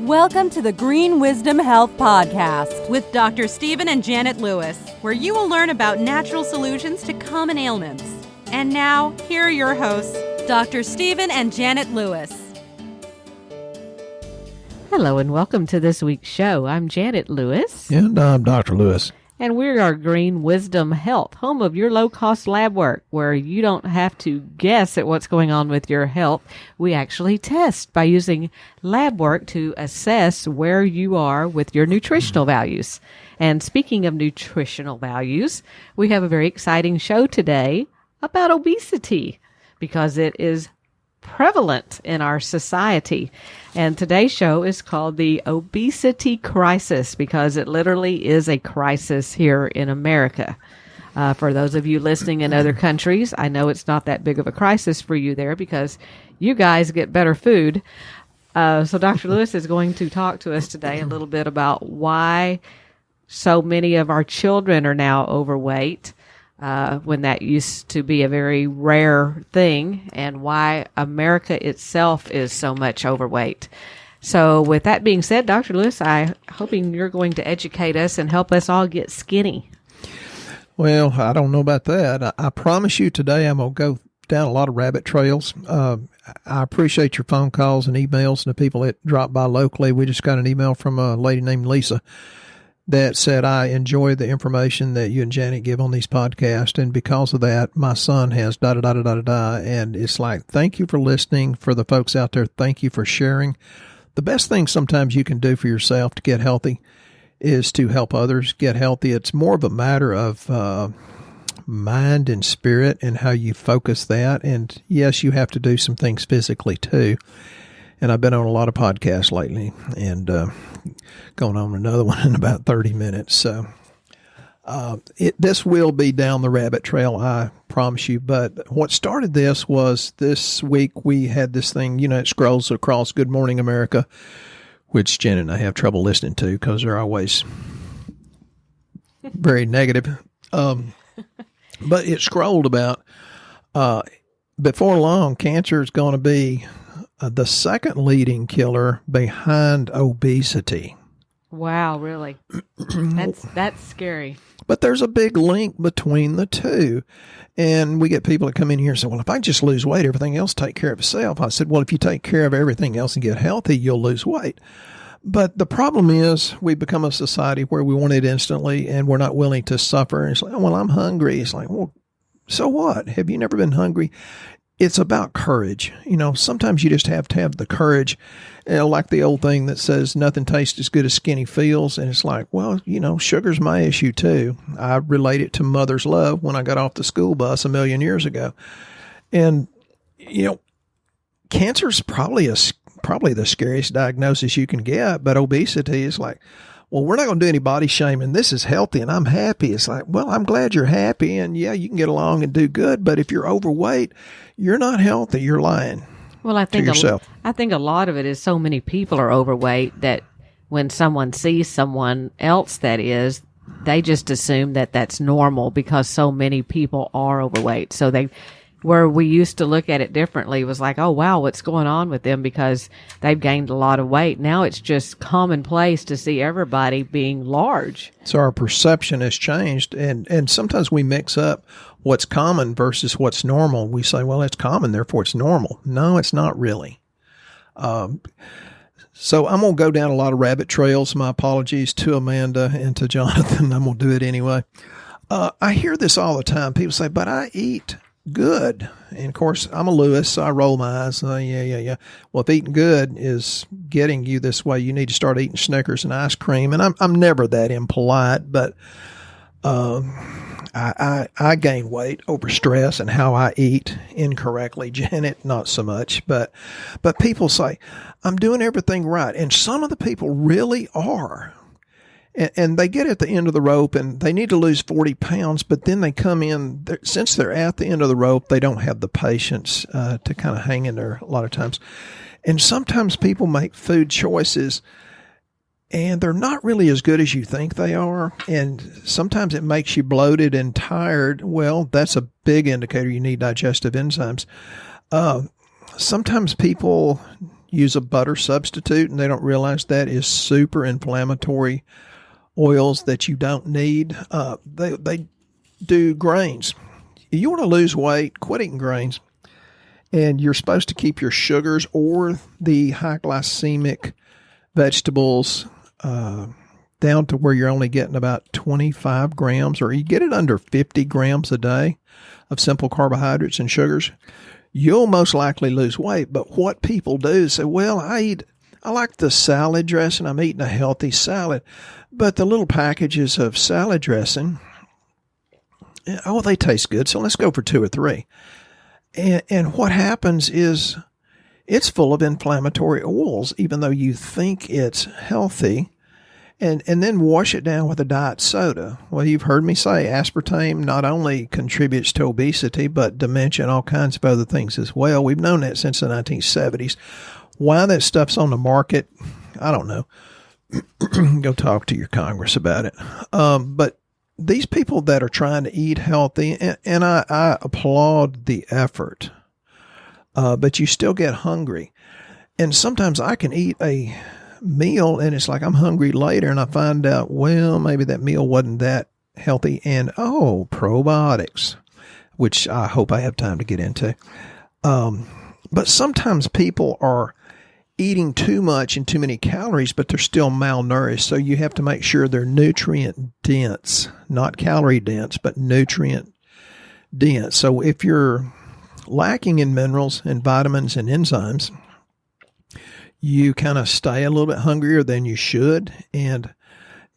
Welcome to the Green Wisdom Health Podcast with Dr. Stephen and Janet Lewis, where you will learn about natural solutions to common ailments. And now, here are your hosts, Dr. Stephen and Janet Lewis. Hello and welcome to this week's show. I'm Janet Lewis. And I'm Dr. Lewis. And we are Green Wisdom Health, home of your low-cost lab work, where you don't have to guess at what's going on with your health. We actually test by using lab work to assess where you are with your nutritional values. And speaking of nutritional values, we have a very exciting show today about obesity, because it is prevalent in our society. And today's show is called the Obesity Crisis, because it literally is a crisis here in America. For those of you listening in other countries, I know it's not that big of a crisis for you there because you guys get better food. So Dr. Lewis is going to talk to us today a little bit about why so many of our children are now overweight, when that used to be a very rare thing, and why America itself is so much overweight. So with that being said, Dr. Lewis, I'm hoping you're going to educate us and help us all get skinny. Well, I don't know about that. I promise you today I'm going to go down a lot of rabbit trails. I appreciate your phone calls and emails and the people that drop by locally. We just got an email from a lady named Lisa that said, I enjoy the information that you and Janet give on these podcasts, and because of that, my son has da-da-da-da-da-da, and it's like, thank you for listening. For the folks out there, thank you for sharing. The best thing sometimes you can do for yourself to get healthy is to help others get healthy. It's more of a matter of mind and spirit and how you focus that, and yes, you have to do some things physically too. And I've been on a lot of podcasts lately, and going on another one in about 30 minutes. So this will be down the rabbit trail, I promise you. But what started this was this week we had this thing, it scrolls across Good Morning America, which Jen and I have trouble listening to because they're always very negative. But it scrolled about before long, cancer is going to be the second leading killer behind obesity. Wow, really? That's scary. But there's a big link between the two. And we get people that come in here and say, well, if I just lose weight, everything else take care of itself. I said, well, if you take care of everything else and get healthy, you'll lose weight. But the problem is we become a society where we want it instantly and we're not willing to suffer. And it's like, oh, well, I'm hungry. It's like, well, so what? Have you never been hungry? It's about courage. Sometimes you just have to have the courage, like the old thing that says nothing tastes as good as skinny feels. And it's like, well, sugar's my issue too. I relate it to mother's love when I got off the school bus a million years ago. And, cancer is probably the scariest diagnosis you can get, but obesity is like, well, we're not going to do any body shaming. This is healthy and I'm happy. It's like, well, I'm glad you're happy and yeah, you can get along and do good. But if you're overweight, you're not healthy. You're lying. Well, I think to yourself. I think a lot of it is so many people are overweight that when someone sees someone else that is, they just assume that that's normal because so many people are overweight. So where we used to look at it differently was like, oh, wow, what's going on with them because they've gained a lot of weight. Now it's just commonplace to see everybody being large. So our perception has changed, and sometimes we mix up what's common versus what's normal. We say, well, it's common, therefore it's normal. No, it's not really. So I'm going to go down a lot of rabbit trails. My apologies to Amanda and to Jonathan. I'm going to do it anyway. I hear this all the time. People say, but I eat good. And of course, I'm a Lewis, so I roll my eyes. Yeah. Well, if eating good is getting you this way, you need to start eating Snickers and ice cream. And I'm never that impolite, but I gain weight over stress and how I eat incorrectly. Janet, not so much, but people say I'm doing everything right, and some of the people really are. And they get at the end of the rope and they need to lose 40 pounds, but then they come in, since they're at the end of the rope, they don't have the patience to kind of hang in there a lot of times. And sometimes people make food choices and they're not really as good as you think they are. And sometimes it makes you bloated and tired. Well, that's a big indicator you need digestive enzymes. Sometimes people, use a butter substitute, and they don't realize that is super inflammatory oils that you don't need. They do grains. You want to lose weight, quit eating grains. And you're supposed to keep your sugars or the high glycemic vegetables down to where you're only getting about 25 grams, or you get it under 50 grams a day of simple carbohydrates and sugars. You'll most likely lose weight. But what people do is say, well, I like the salad dressing. I'm eating a healthy salad. But the little packages of salad dressing, oh, they taste good. So let's go for 2 or 3. And what happens is it's full of inflammatory oils, even though you think it's healthy. And then wash it down with a diet soda. Well, you've heard me say aspartame not only contributes to obesity, but dementia and all kinds of other things as well. We've known that since the 1970s. Why that stuff's on the market, I don't know. Go talk to your Congress about it. But these people that are trying to eat healthy, and I applaud the effort, but you still get hungry. And sometimes I can eat a meal and it's like I'm hungry later, and I find out, well, maybe that meal wasn't that healthy. And probiotics, which I hope I have time to get into. But sometimes people are eating too much and too many calories, but they're still malnourished. So you have to make sure they're nutrient dense, not calorie dense, but nutrient dense. So if you're lacking in minerals and vitamins and enzymes, you kind of stay a little bit hungrier than you should. And,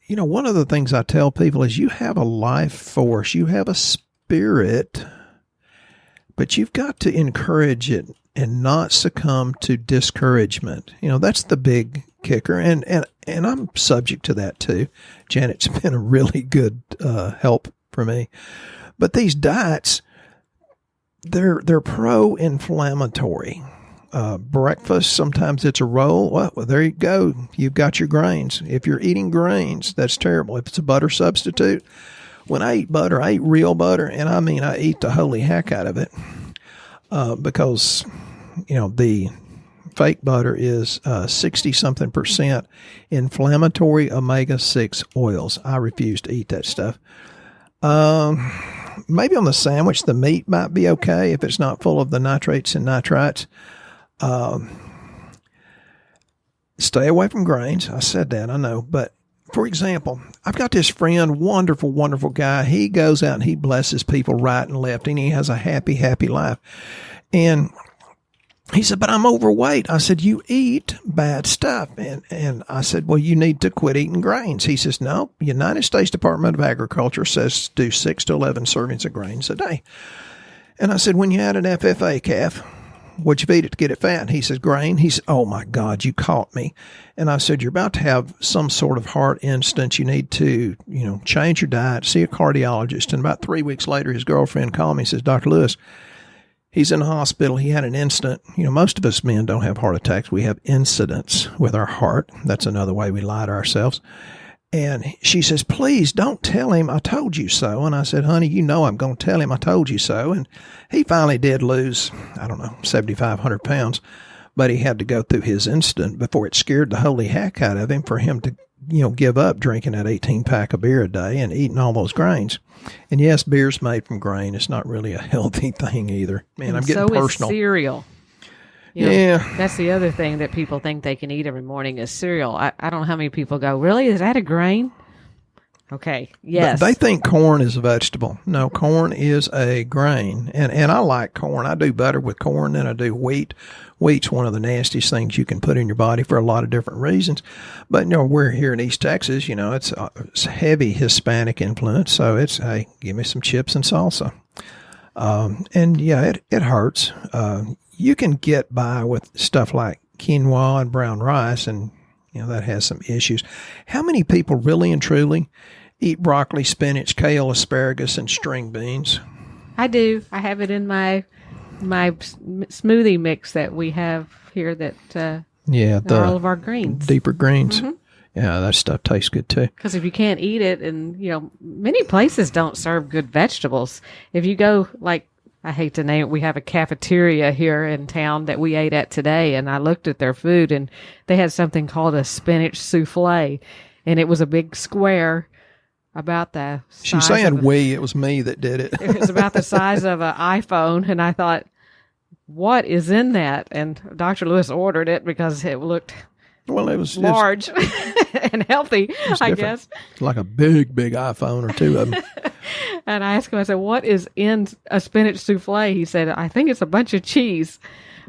one of the things I tell people is you have a life force, you have a spirit, but you've got to encourage it and not succumb to discouragement. That's the big kicker. And I'm subject to that too. Janet's been a really good help for me. But these diets, they're pro-inflammatory. Breakfast, sometimes it's a roll. Well, there you go. You've got your grains. If you're eating grains, that's terrible. If it's a butter substitute, when I eat butter, I eat real butter, and I eat the holy heck out of it, because, the fake butter is 60-something% inflammatory omega-6 oils. I refuse to eat that stuff. Maybe on the sandwich, the meat might be okay if it's not full of the nitrates and nitrites. Stay away from grains. I said that, I know. But for example, I've got this friend, wonderful, wonderful guy. He goes out and he blesses people right and left, and he has a happy, happy life. And he said, but I'm overweight. I said, you eat bad stuff. And I said, well, you need to quit eating grains. He says, no, United States Department of Agriculture says do 6 to 11 servings of grains a day. And I said, when you had an FFA calf, what'd you feed it to get it fat? And he says, grain. He said, oh my God, you caught me. And I said, you're about to have some sort of heart instance. You need to, change your diet, see a cardiologist. And about 3 weeks later, his girlfriend called me and says, Dr. Lewis, he's in the hospital. He had an incident. Most of us men don't have heart attacks. We have incidents with our heart. That's another way we lie to ourselves. And she says, please don't tell him I told you so. And I said, honey, I'm going to tell him I told you so. And he finally did lose, 7,500 pounds. But he had to go through his incident before it scared the holy heck out of him for him to, give up drinking that 18-pack of beer a day and eating all those grains. And yes, beer's made from grain. It's not really a healthy thing either. Man, I'm getting personal. So is cereal. That's the other thing that people think they can eat every morning is cereal. I don't know how many people go, really? Is that a grain? Okay, yes. They think corn is a vegetable. No, corn is a grain. And I like corn. I do better with corn than I do wheat. Wheat's one of the nastiest things you can put in your body for a lot of different reasons. But, we're here in East Texas, it's heavy Hispanic influence. So it's, hey, give me some chips and salsa. And yeah, it hurts. You can get by with stuff like quinoa and brown rice, and that has some issues. How many people really and truly eat broccoli, spinach, kale, asparagus, and string beans? I do. I have it in my smoothie mix that we have here. That all of our greens, deeper greens. Mm-hmm. Yeah, that stuff tastes good too. Because if you can't eat it, and many places don't serve good vegetables. If you go like I hate to name it. We have a cafeteria here in town that we ate at today, and I looked at their food, and they had something called a spinach souffle, and it was a big square about the size. She's saying it was me that did it. It was about the size of an iPhone, and I thought, what is in that? And Dr. Lewis ordered it because it looked it was large and healthy, I guess. It's like a big iPhone or two of them. And I asked him, I said, what is in a spinach souffle? He said, I think it's a bunch of cheese,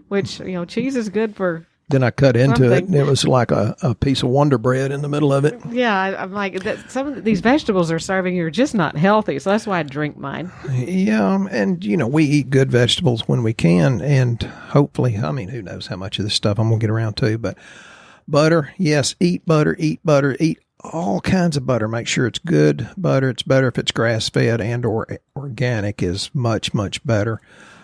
which, cheese is good for Then I cut into something. it, and it was like a piece of Wonder Bread in the middle of it. Yeah, I'm like, some of these vegetables are serving you are just not healthy, so that's why I drink mine. Yeah, and, we eat good vegetables when we can, and hopefully, who knows how much of this stuff I'm going to get around to, but butter, yes, eat butter, eat all kinds of butter. Make sure it's good butter. It's better if it's grass-fed and or organic is much, much better.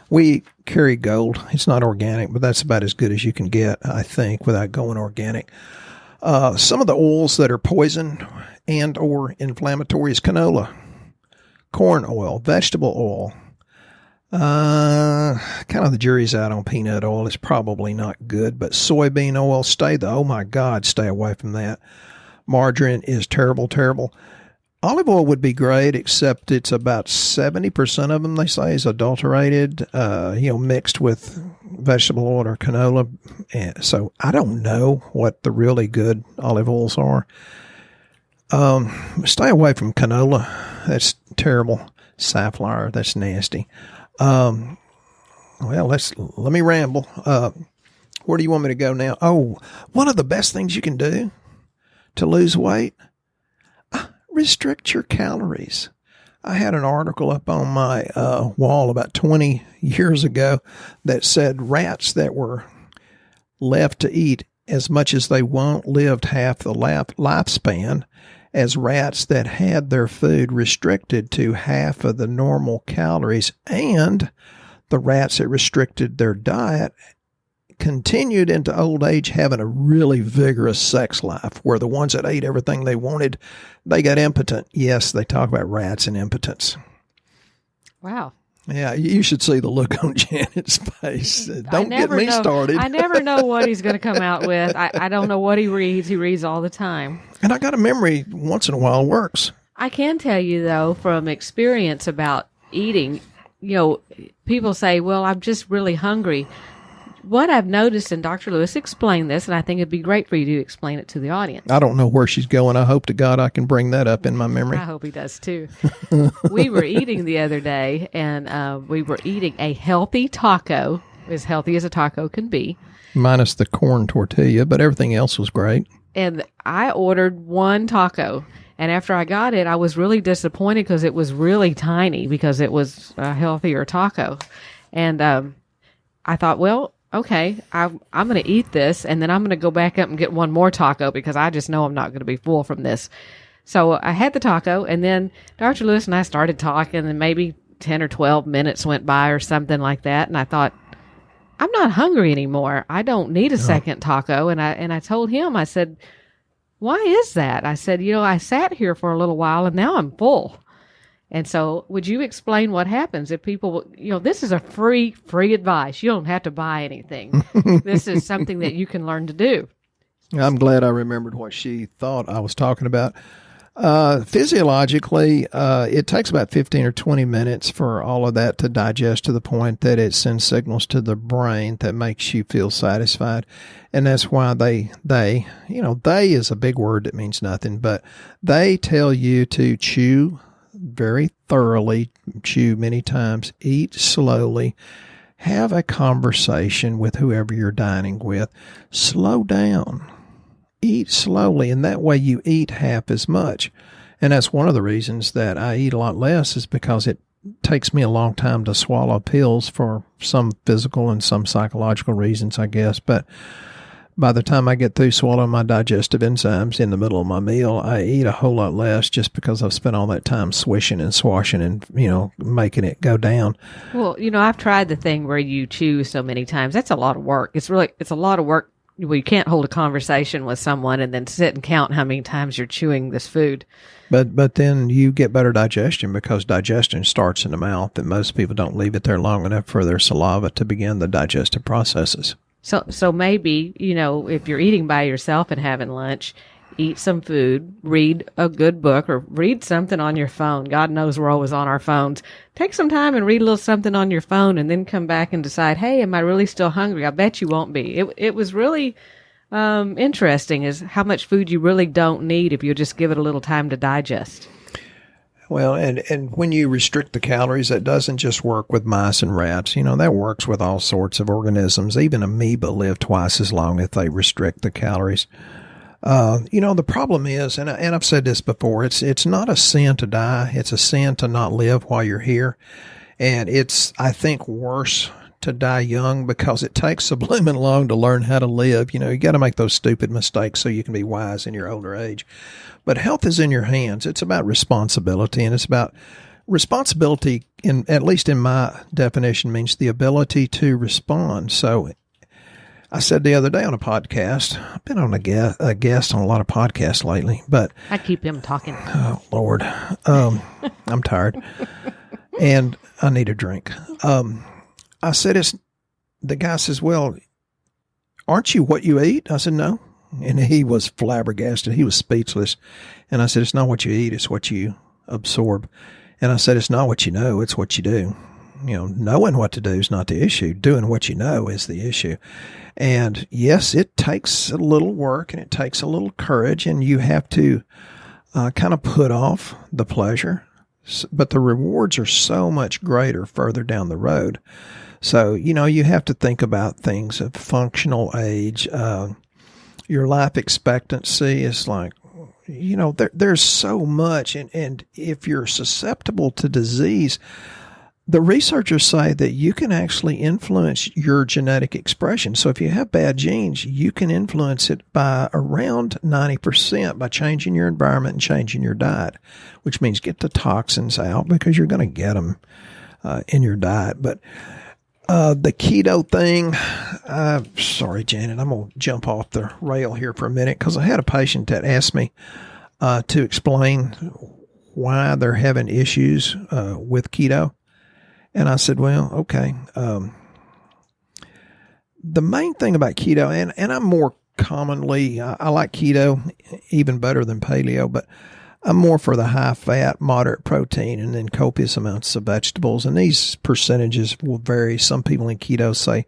We eat Kerrygold. It's not organic, but that's about as good as you can get, I think, without going organic. Some of the oils that are poison and or inflammatory is canola, corn oil, vegetable oil. Kind of the jury's out on peanut oil. It's probably not good, but soybean oil, stay away from that. Margarine is terrible. Olive oil would be great, except it's about 70% of them, they say, is adulterated, mixed with vegetable oil or canola. And so I don't know what the really good olive oils are. Stay away from canola. That's terrible. Safflower, that's nasty. Let me ramble. Where do you want me to go now? Oh, one of the best things you can do to lose weight, restrict your calories. I had an article up on my wall about 20 years ago that said rats that were left to eat as much as they want lived half the lifespan as rats that had their food restricted to half of the normal calories, and the rats that restricted their diet continued into old age having a really vigorous sex life, where the ones that ate everything they wanted, they got impotent. Yes, they talk about rats and impotence. Wow. Yeah, you should see the look on Janet's face. Don't get me started. I never know what he's going to come out with. I don't know what he reads. He reads all the time. And I got a memory once in a while works. I can tell you, though, from experience about eating, people say, well, I'm just really hungry. What I've noticed, and Dr. Lewis explained this, and I think it'd be great for you to explain it to the audience. I don't know where she's going. I hope to God I can bring that up in my memory. I hope he does too. We were eating the other day, and we were eating a healthy taco, as healthy as a taco can be. Minus the corn tortilla, but everything else was great. And I ordered one taco. And after I got it, I was really disappointed because it was really tiny because it was a healthier taco. And I thought, well, okay, I'm going to eat this, and then I'm going to go back up and get one more taco because I just know I'm not going to be full from this. So I had the taco, and then Dr. Lewis and I started talking, and maybe 10 or 12 minutes went by or something like that, and I thought, I'm not hungry anymore. I don't need a second taco. And I told him, I said, why is that? I said, I sat here for a little while, and now I'm full. And so would you explain what happens if people, this is a free advice. You don't have to buy anything. This is something that you can learn to do. I'm glad I remembered what she thought I was talking about. Physiologically, it takes about 15 or 20 minutes for all of that to digest to the point that it sends signals to the brain that makes you feel satisfied. And that's why they is a big word that means nothing, but they tell you to chew very thoroughly, chew many times, eat slowly, have a conversation with whoever you're dining with, slow down, eat slowly, and that way you eat half as much. And that's one of the reasons that I eat a lot less, is because it takes me a long time to swallow pills for some physical and some psychological reasons, I guess. But by the time I get through swallowing my digestive enzymes in the middle of my meal, I eat a whole lot less just because I've spent all that time swishing and swashing and, making it go down. Well, I've tried the thing where you chew so many times. That's a lot of work. It's a lot of work, you can't hold a conversation with someone and then sit and count how many times you're chewing this food. But then you get better digestion because digestion starts in the mouth, and most people don't leave it there long enough for their saliva to begin the digestive processes. So maybe, if you're eating by yourself and having lunch, eat some food, read a good book, or read something on your phone. God knows we're always on our phones. Take some time and read a little something on your phone, and then come back and decide, hey, am I really still hungry? I bet you won't be. It was really interesting is how much food you really don't need if you just give it a little time to digest. Well, and when you restrict the calories, that doesn't just work with mice and rats. That works with all sorts of organisms. Even amoeba live twice as long if they restrict the calories. The problem is, and I've said this before, it's not a sin to die. It's a sin to not live while you're here. And it's, I think, worse to die young because it takes so blooming long to learn how to live. You got to make those stupid mistakes so you can be wise in your older age. But health is in your hands. It's about responsibility, and it's about responsibility, at least in my definition, means the ability to respond. So I said the other day on a podcast, I've been on a guest on a lot of podcasts lately, but I keep him talking. Oh, Lord. I'm tired and I need a drink. I said, the guy says, well, aren't you what you eat? I said, no. And he was flabbergasted. He was speechless. And I said, it's not what you eat. It's what you absorb. And I said, it's not what you know. It's what you do. Knowing what to do is not the issue. Doing what you know is the issue. And yes, it takes a little work and it takes a little courage, and you have to kind of put off the pleasure. But the rewards are so much greater further down the road. So, you have to think about things of functional age. Your life expectancy is like, there's so much. And if you're susceptible to disease, the researchers say that you can actually influence your genetic expression. So if you have bad genes, you can influence it by around 90% by changing your environment and changing your diet, which means get the toxins out because you're going to get them in your diet. But the keto thing, sorry, Janet, I'm going to jump off the rail here for a minute because I had a patient that asked me to explain why they're having issues with keto. And I said, well, okay. The main thing about keto, and I'm more commonly, I like keto even better than paleo, but I'm more for the high fat, moderate protein, and then copious amounts of vegetables. And these percentages will vary. Some people in keto say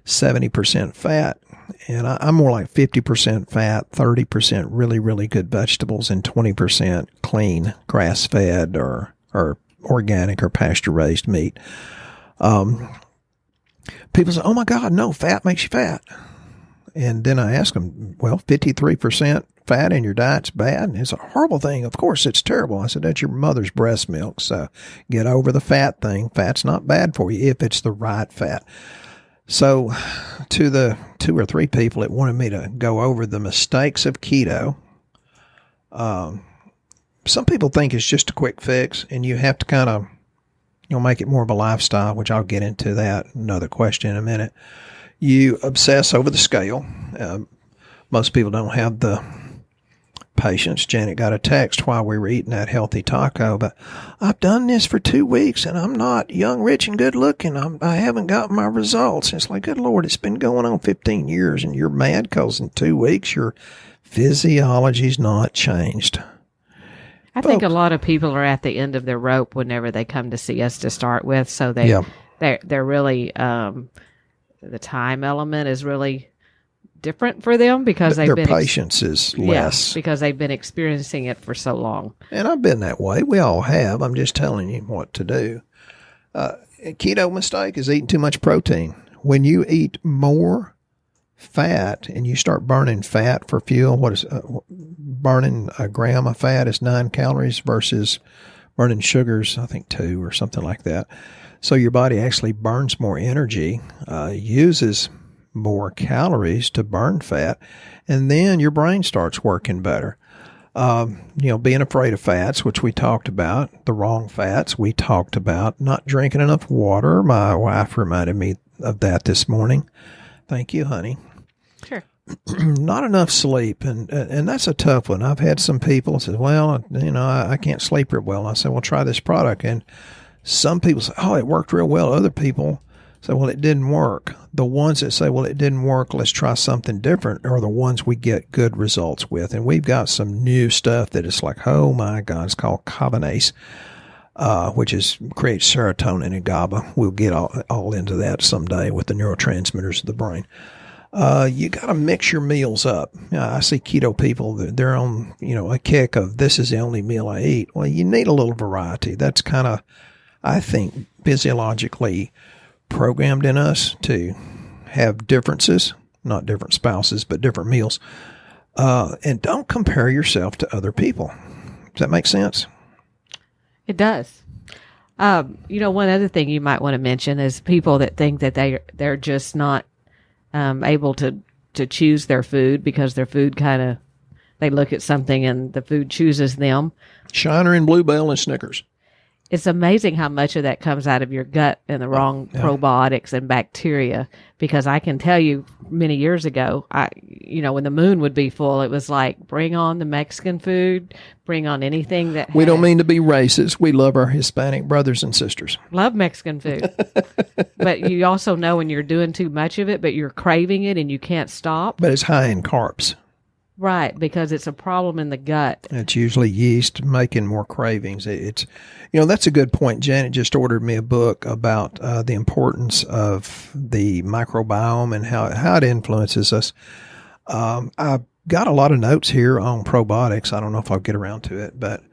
70% fat, and I'm more like 50% fat, 30% really, really good vegetables, and 20% clean, grass-fed or organic or pasture-raised meat. People say, oh my God, no, fat makes you fat. And then I ask them, well, 53% fat in your diet's bad, and it's a horrible thing. Of course, it's terrible. I said, that's your mother's breast milk, so get over the fat thing. Fat's not bad for you if it's the right fat. So to the 2 or 3 people that wanted me to go over the mistakes of keto, some people think it's just a quick fix, and you have to kind of, make it more of a lifestyle, which I'll get into that, another question in a minute. You obsess over the scale. Most people don't have the patience. Janet got a text while we were eating that healthy taco, but I've done this for 2 weeks, and I'm not young, rich, and good looking. I haven't got my results. And it's like, good Lord, it's been going on 15 years, and you're mad because in 2 weeks your physiology's not changed. I think a lot of people are at the end of their rope whenever they come to see us to start with. So they're really, the time element is really different for them because their patience is less. Because they've been experiencing it for so long. And I've been that way. We all have. I'm just telling you what to do. A keto mistake is eating too much protein. When you eat more fat and you start burning fat for fuel, burning a gram of fat is 9 calories versus burning sugars, I think 2 or something like that. So your body actually burns more energy, uses more calories to burn fat, and then your brain starts working better. Being afraid of fats, which we talked about, the wrong fats we talked about, not drinking enough water. My wife reminded me of that this morning. Thank you, honey. Sure. not enough sleep, and that's a tough one. I've had some people say, well, I can't sleep real well. I said, well, try this product. And some people say, oh, it worked real well. Other people say, well, it didn't work. The ones that say, well, it didn't work, let's try something different, are the ones we get good results with. And we've got some new stuff that is like, oh my God, it's called Combinase, which creates serotonin and GABA. We'll get all into that someday with the neurotransmitters of the brain. You got to mix your meals up. I see keto people, they're on, a kick of this is the only meal I eat. Well, you need a little variety. That's kind of, I think, physiologically programmed in us to have differences, not different spouses, but different meals. And don't compare yourself to other people. Does that make sense? It does. One other thing you might want to mention is people that think that they're just not able to choose their food because their food they look at something and the food chooses them. Shiner and Bluebell and Snickers. It's amazing how much of that comes out of your gut and the wrong probiotics and bacteria. Because I can tell you, many years ago, when the moon would be full, it was like, bring on the Mexican food, bring on anything that. We don't mean to be racist. We love our Hispanic brothers and sisters. Love Mexican food, but you also know when you're doing too much of it, but you're craving it and you can't stop. But it's high in carbs. Right, because it's a problem in the gut. It's usually yeast making more cravings. It's, that's a good point. Janet just ordered me a book about the importance of the microbiome and how it influences us. I've got a lot of notes here on probiotics. I don't know if I'll get around to it, but.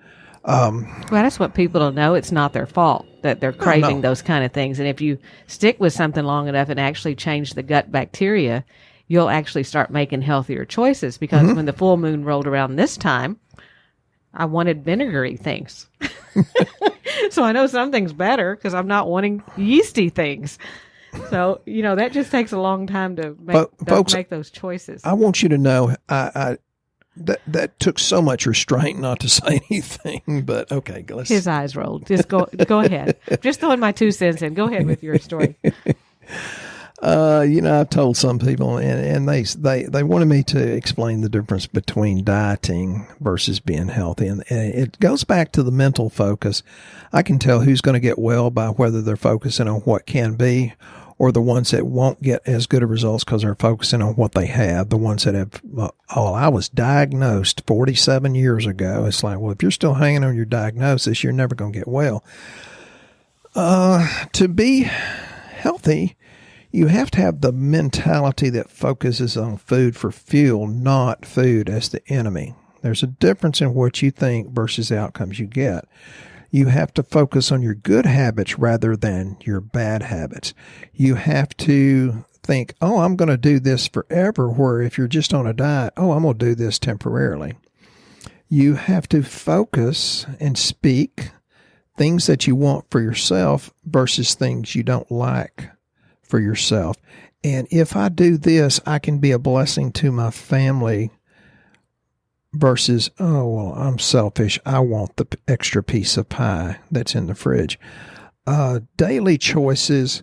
Well, that's what people don't know. It's not their fault that they're craving those kind of things. And if you stick with something long enough and actually change the gut bacteria, you'll actually start making healthier choices, because when the full moon rolled around this time, I wanted vinegary things. So I know something's better because I'm not wanting yeasty things. So, that just takes a long time to make those choices. I want you to know that took so much restraint not to say anything, but okay. His eyes rolled. Just go ahead. Just throwing my 2 cents in. Go ahead with your story. I've told some people, and they wanted me to explain the difference between dieting versus being healthy. And it goes back to the mental focus. I can tell who's going to get well by whether they're focusing on what can be, or the ones that won't get as good of results because they're focusing on what they have. The ones that have, I was diagnosed 47 years ago. It's like, well, if you're still hanging on your diagnosis, you're never going to get well. To be healthy, you have to have the mentality that focuses on food for fuel, not food as the enemy. There's a difference in what you think versus the outcomes you get. You have to focus on your good habits rather than your bad habits. You have to think, I'm going to do this forever, where if you're just on a diet, I'm going to do this temporarily. You have to focus and speak things that you want for yourself versus things you don't like for yourself. And if I do this, I can be a blessing to my family versus, I'm selfish. I want the extra piece of pie that's in the fridge. Daily choices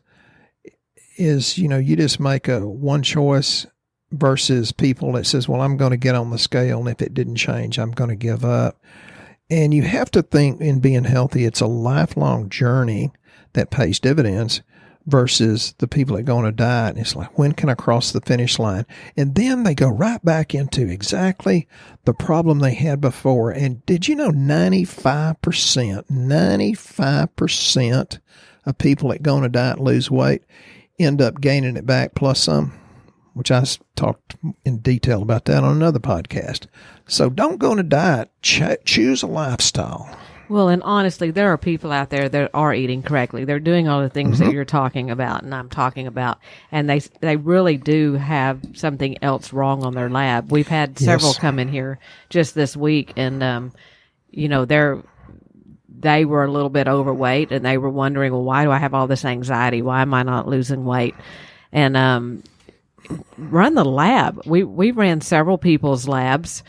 is, you just make one choice versus people that says, well, I'm going to get on the scale, and if it didn't change, I'm going to give up. And you have to think, in being healthy, it's a lifelong journey that pays dividends, versus the people that go on a diet. And it's like, when can I cross the finish line? And then they go right back into exactly the problem they had before. And did you know 95% of people that go on a diet and lose weight end up gaining it back plus some, which I talked in detail about that on another podcast. So don't go on a diet. Choose a lifestyle. Well, and honestly, there are people out there that are eating correctly. They're doing all the things that you're talking about and I'm talking about, and they really do have something else wrong on their lab. We've had several come in here just this week, and they were a little bit overweight, and they were wondering, well, why do I have all this anxiety? Why am I not losing weight? And run the lab. We ran several people's labs.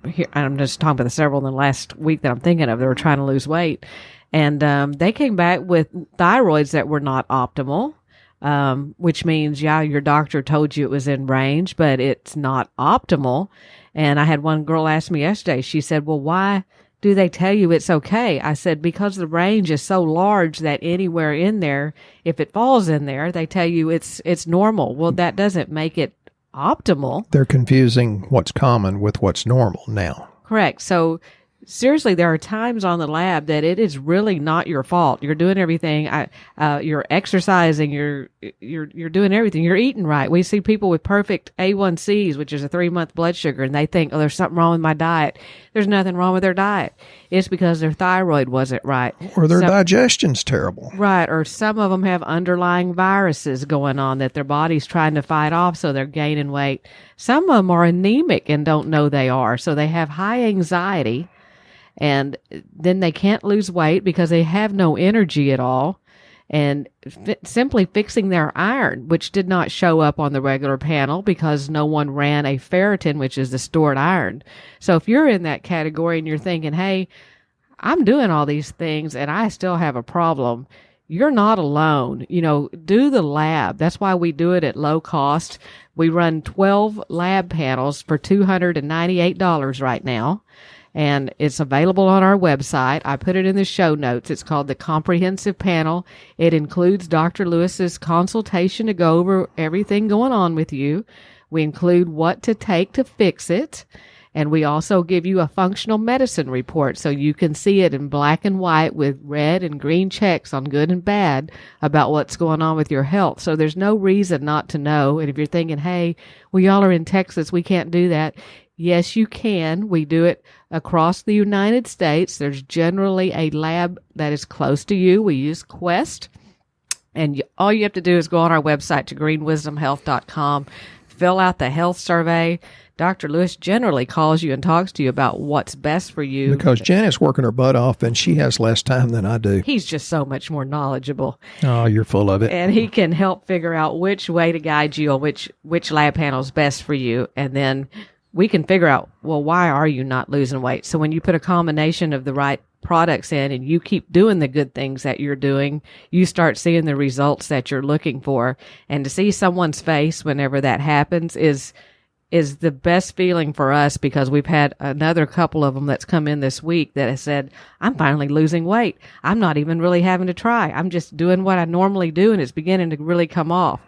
Here, I'm just talking about the several in the last week that I'm thinking of. They were trying to lose weight, and they came back with thyroids that were not optimal. which means, your doctor told you it was in range, but it's not optimal. And I had one girl ask me yesterday, she said, well, why do they tell you it's okay? I said, because the range is so large that anywhere in there, if it falls in there, they tell you it's normal. Well, that doesn't make it optimal. They're confusing what's common with what's normal now. Correct. So seriously, there are times on the lab that it is really not your fault. You're doing everything. You're exercising. You're doing everything. You're eating right. We see people with perfect A1Cs, which is a 3-month blood sugar, and they think, oh, there's something wrong with my diet. There's nothing wrong with their diet. It's because their thyroid wasn't right. Or their digestion's terrible. Right. Or some of them have underlying viruses going on that their body's trying to fight off, so they're gaining weight. Some of them are anemic and don't know they are, so they have high anxiety. And then they can't lose weight because they have no energy at all. And simply fixing their iron, which did not show up on the regular panel because no one ran a ferritin, which is the stored iron. So if you're in that category and you're thinking, hey, I'm doing all these things and I still have a problem, you're not alone. Do the lab. That's why we do it at low cost. We run 12 lab panels for $298 right now. And it's available on our website. I put it in the show notes. It's called the Comprehensive Panel. It includes Dr. Lewis's consultation to go over everything going on with you. We include what to take to fix it. And we also give you a functional medicine report so you can see it in black and white with red and green checks on good and bad about what's going on with your health. So there's no reason not to know. And if you're thinking, hey, well, y'all are in Texas, we can't do that. Yes, you can. We do it across the United States. There's generally a lab that is close to you. We use Quest. And all you have to do is go on our website to greenwisdomhealth.com, fill out the health survey. Dr. Lewis generally calls you and talks to you about what's best for you. Because Janet's working her butt off and she has less time than I do. He's just so much more knowledgeable. Oh, you're full of it. And he can help figure out which way to guide you or which lab panel is best for you. And then we can figure out, well, why are you not losing weight? So when you put a combination of the right products in and you keep doing the good things that you're doing, you start seeing the results that you're looking for. And to see someone's face whenever that happens is the best feeling for us, because we've had another couple of them that's come in this week that has said, I'm finally losing weight. I'm not even really having to try. I'm just doing what I normally do and it's beginning to really come off.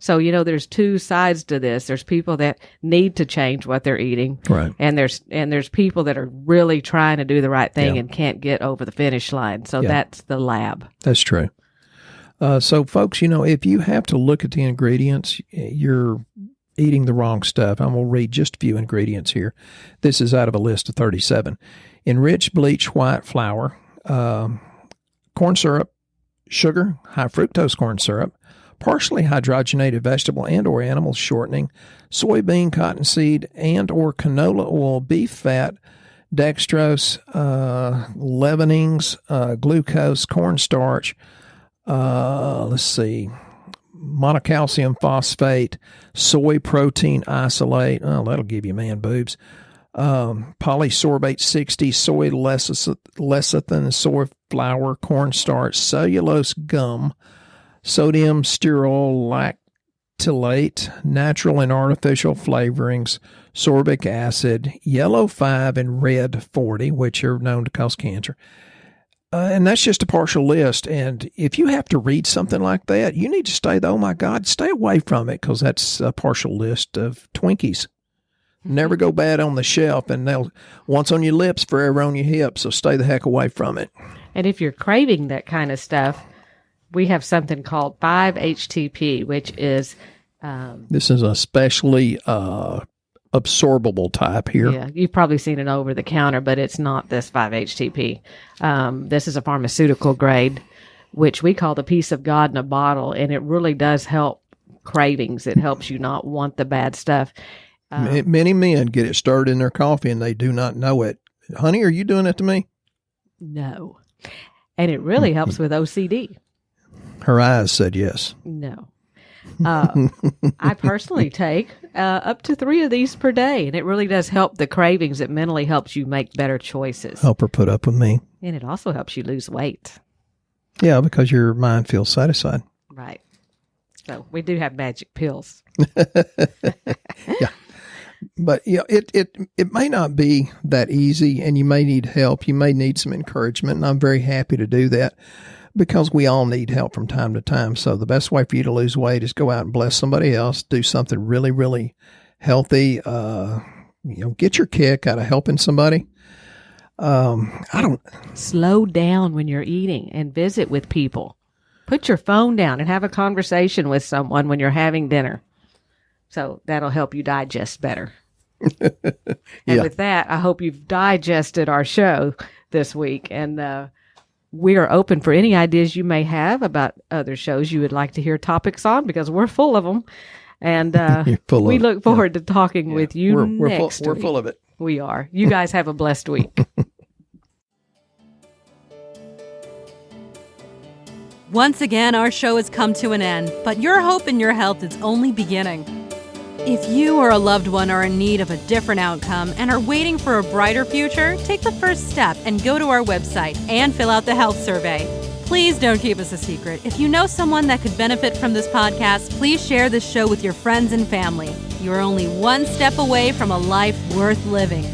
So, there's two sides to this. There's people that need to change what they're eating. Right. And there's people that are really trying to do the right thing and can't get over the finish line. So that's the lab. That's true. So folks, if you have to look at the ingredients, you're eating the wrong stuff. I'm going to read just a few ingredients here. This is out of a list of 37. Enriched bleached white flour, corn syrup, sugar, high fructose corn syrup, partially hydrogenated vegetable and or animal shortening, soybean, cottonseed, and or canola oil, beef fat, dextrose, leavenings, glucose, cornstarch, monocalcium phosphate, soy protein isolate. Oh, that'll give you man boobs. Polysorbate 60, soy lecithin, soy flour, cornstarch, cellulose gum, sodium stearoyl lactylate, natural and artificial flavorings, sorbic acid, yellow 5 and red 40, which are known to cause cancer. And that's just a partial list. And if you have to read something like that, you need to stay away from it, because that's a partial list of Twinkies. Never go bad on the shelf, and they'll once on your lips, forever on your hips. So stay the heck away from it. And if you're craving that kind of stuff, we have something called 5-HTP, which is... this is a specially absorbable type here. Yeah, you've probably seen it over the counter, but it's not this 5-HTP. This is a pharmaceutical grade, which we call the peace of God in a bottle, and it really does help cravings. It helps you not want the bad stuff. Many men get it stirred in their coffee, and they do not know it. Honey, are you doing it to me? No. And it really helps with OCD. Her eyes said yes. No. I personally take up to 3 of these per day, and it really does help the cravings. It mentally helps you make better choices. Help her put up with me. And it also helps you lose weight. Yeah, because your mind feels satisfied. Right. So we do have magic pills. Yeah. But it may not be that easy, and you may need help. You may need some encouragement, and I'm very happy to do that because we all need help from time to time. So the best way for you to lose weight is go out and bless somebody else, do something really, really healthy. Get your kick out of helping somebody. Slow down when you're eating and visit with people. Put your phone down and have a conversation with someone when you're having dinner. So that'll help you digest better. And with that, I hope you've digested our show this week. And we are open for any ideas you may have about other shows you would like to hear topics on, because we're full of them. And we look forward to talking with you next week. We're full of it. We are. You guys have a blessed week. Once again, our show has come to an end, but your hope in your health is only beginning. If you or a loved one are in need of a different outcome and are waiting for a brighter future, take the first step and go to our website and fill out the health survey. Please don't keep us a secret. If you know someone that could benefit from this podcast, please share this show with your friends and family. You're only one step away from a life worth living.